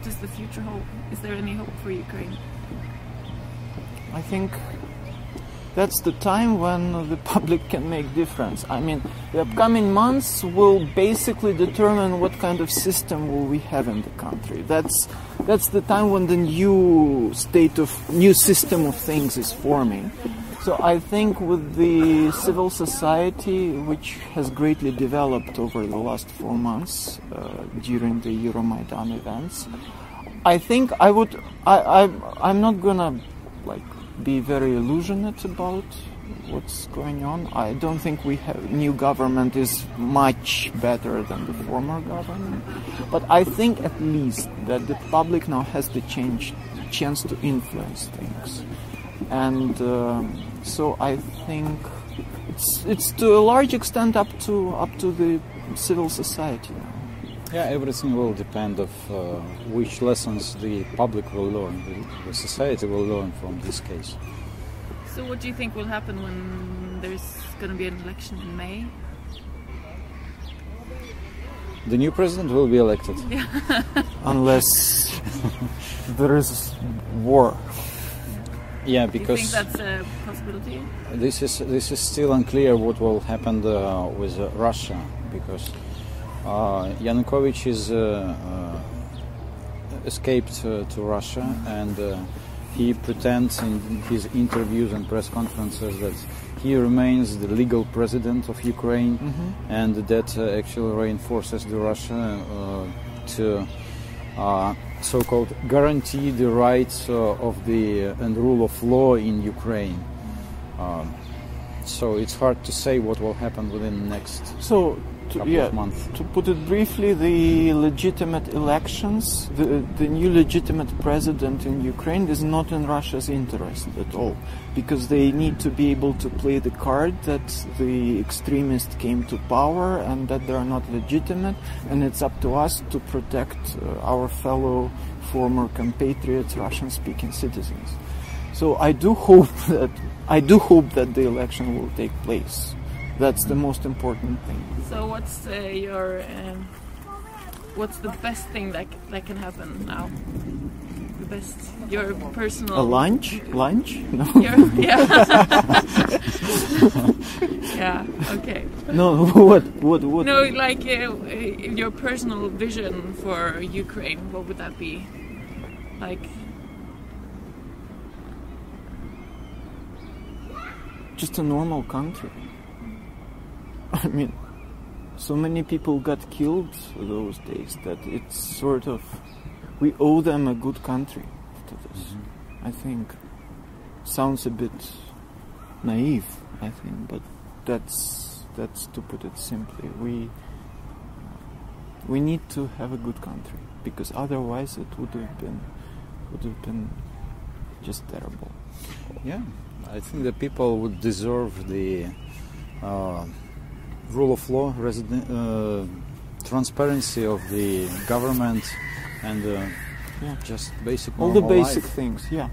what does the future hold? Is there any hope for Ukraine? I think that's the time when the public can make difference. I mean, the upcoming months will basically determine what kind of system will we have in the country. That's the time when the new system of things is forming. So I think with the civil society, which has greatly developed over the last 4 months during the Euromaidan events, I think I'm not gonna be very illusionate about what's going on. I don't think new government is much better than the former government, but I think at least that the public now has the chance to influence things, and so I think it's to a large extent up to the civil society now. Yeah, everything will depend of which lessons the public will learn, the society will learn from this case. So what do you think will happen when there's going to be an election in May? The new president will be elected. Yeah. Unless there is war. Yeah, because do you think that's a possibility? This is still unclear what will happen with Russia, because Yanukovych is escaped to Russia, and he pretends in his interviews and press conferences that he remains the legal president of Ukraine, and that actually reinforces the Russia to so-called guarantee the rights of and rule of law in Ukraine. So it's hard to say what will happen within the next couple of months. To put it briefly, the legitimate elections, the new legitimate president in Ukraine is not in Russia's interest at all, because they need to be able to play the card that the extremists came to power and that they are not legitimate, and it's up to us to protect our fellow former compatriots, Russian-speaking citizens. So I do hope that the election will take place. That's the most important thing. So what's what's the best thing that can happen now? The best, your personal... A lunch? Lunch? No. Yeah. Yeah. Okay. No. What? No, like your personal vision for Ukraine. What would that be? Like. Just a normal country. I mean, so many people got killed those days that it's sort of, we owe them a good country to this. I think sounds a bit naive, I think, but that's to put it simply. We need to have a good country, because otherwise it would have been just terrible. Yeah, I think the people would deserve the rule of law, transparency of the government, and just basic all the basic life. things. Yeah.